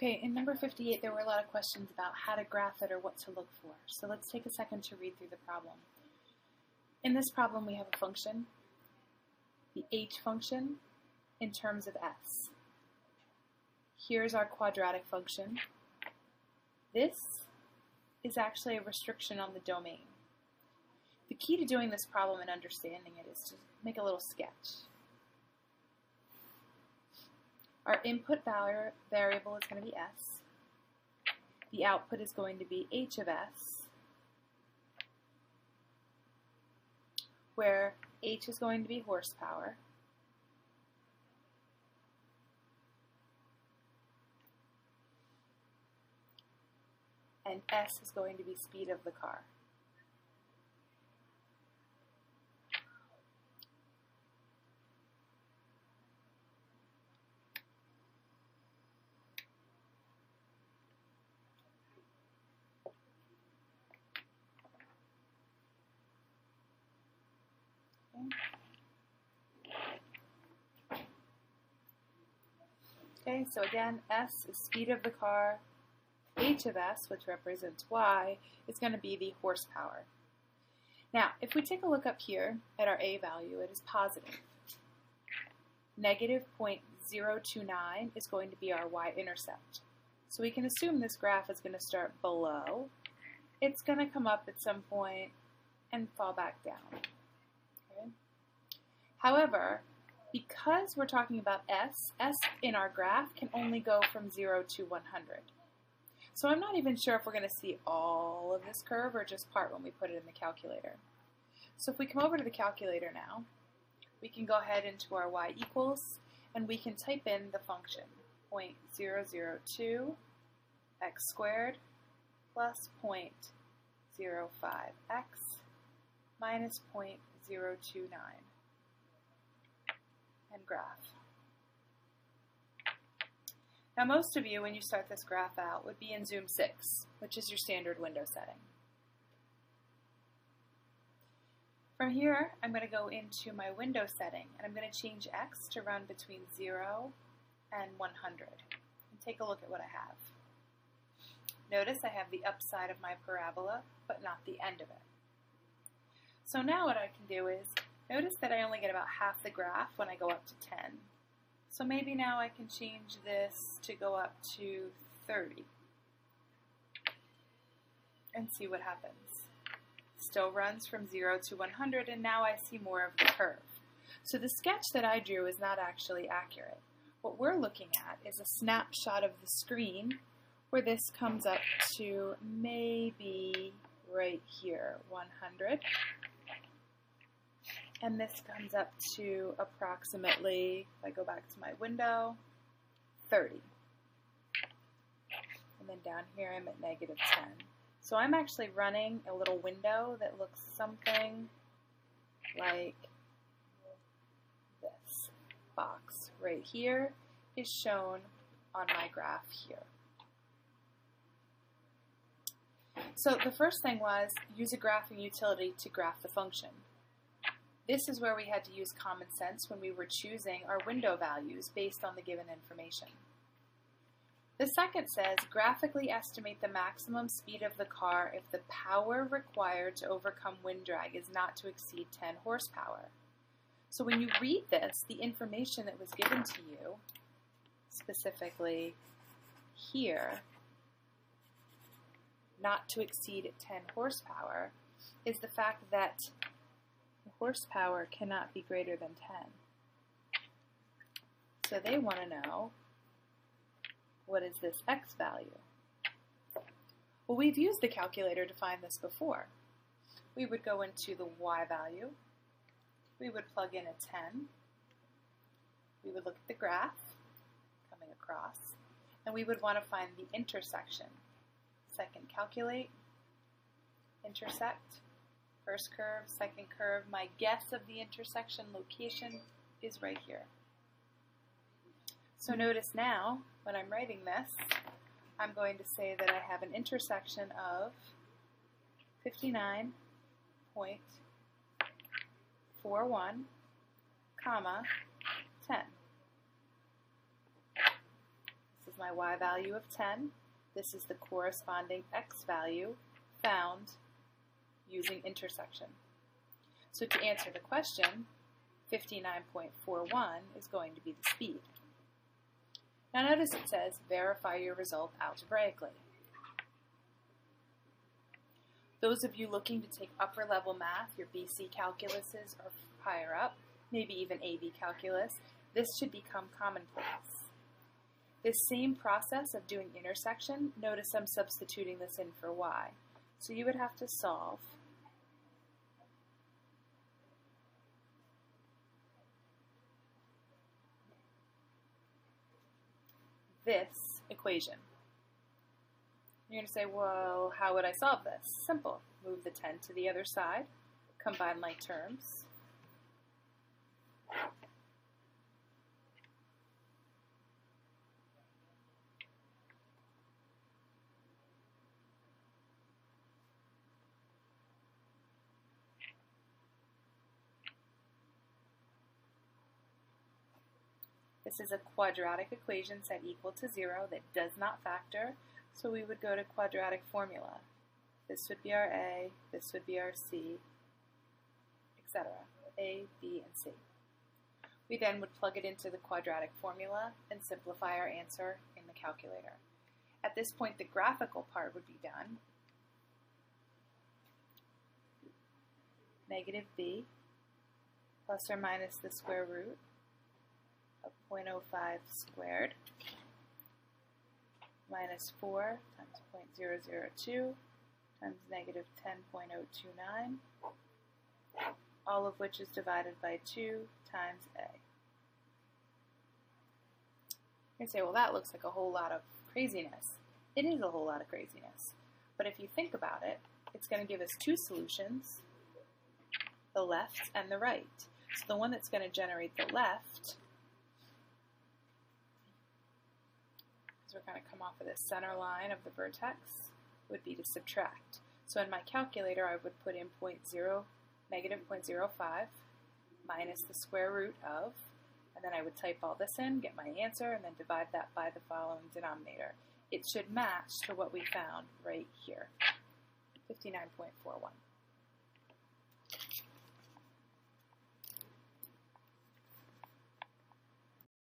Okay, in number 58, there were a lot of questions about how to graph it or what to look for. So let's take a second to read through the problem. In this problem, we have a function, the h function, in terms of s. Here's our quadratic function. This is actually a restriction on the domain. The key to doing this problem and understanding it is to make a little sketch. Our input variable is going to be s. The output is going to be h of s, where h is going to be horsepower, and s is going to be speed of the car. Okay, so again, s is speed of the car. H of s, which represents y, is going to be the horsepower. Now, if we take a look up here at our a value, it is positive. Negative 0.029 is going to be our y-intercept. So we can assume this graph is going to start below. It's going to come up at some point and fall back down. Okay? However, because we're talking about s in our graph can only go from 0 to 100. So I'm not even sure if we're going to see all of this curve or just part when we put it in the calculator. So if we come over to the calculator now, we can go ahead into our y equals, and we can type in the function 0.002 x squared plus 0.05x minus 0.029 and graph. Now most of you, when you start this graph out, would be in Zoom 6, which is your standard window setting. From here, I'm going to go into my window setting, and I'm going to change x to run between 0 and 100. And take a look at what I have. Notice I have the upside of my parabola, but not the end of it. So now what I can do is, notice that I only get about half the graph when I go up to 10. So maybe now I can change this to go up to 30 and see what happens. Still runs from 0 to 100, and now I see more of the curve. So the sketch that I drew is not actually accurate. What we're looking at is a snapshot of the screen where this comes up to maybe right here, 100. And this comes up to approximately, if I go back to my window, 30. And then down here I'm at negative 10. So I'm actually running a little window that looks something like this. Box right here is shown on my graph here. So the first thing was use a graphing utility to graph the function. This is where we had to use common sense when we were choosing our window values based on the given information. The second says, graphically estimate the maximum speed of the car if the power required to overcome wind drag is not to exceed 10 horsepower. So when you read this, the information that was given to you, specifically here, not to exceed 10 horsepower, is the fact that horsepower cannot be greater than 10. So they want to know, what is this x value? Well, we've used the calculator to find this before. We would go into the y value, we would plug in a 10, we would look at the graph coming across, and we would want to find the intersection. Second, calculate, intersect, first curve, second curve. My guess of the intersection location is right here. So notice now, when I'm writing this, I'm going to say that I have an intersection of 59.41, comma, 10. This is my y value of 10. This is the corresponding x value found using intersection. So to answer the question, 59.41 is going to be the speed. Now notice it says, verify your result algebraically. Those of you looking to take upper level math, your BC calculuses are higher up, maybe even AB calculus, this should become commonplace. This same process of doing intersection, notice I'm substituting this in for y. So you would have to solve this equation. You're going to say, well, how would I solve this? Simple. Move the 10 to the other side, combine like terms. This is a quadratic equation set equal to 0 that does not factor, so we would go to quadratic formula. This would be our A, this would be our C, etc. A, B, and C. We then would plug it into the quadratic formula and simplify our answer in the calculator. At this point, the graphical part would be done. Negative B plus or minus the square root of 0.05 squared minus 4 times 0.002 times negative 10.029, all of which is divided by 2 times A. You say, well, that looks like a whole lot of craziness. It is a whole lot of craziness. But if you think about it, it's going to give us two solutions, the left and the right. So the one that's going to generate the left, because we're going to come off of the center line of the vertex, would be to subtract. So in my calculator, I would put in negative 0.05 minus the square root of, and then I would type all this in, get my answer, and then divide that by the following denominator. It should match to what we found right here, 59.41.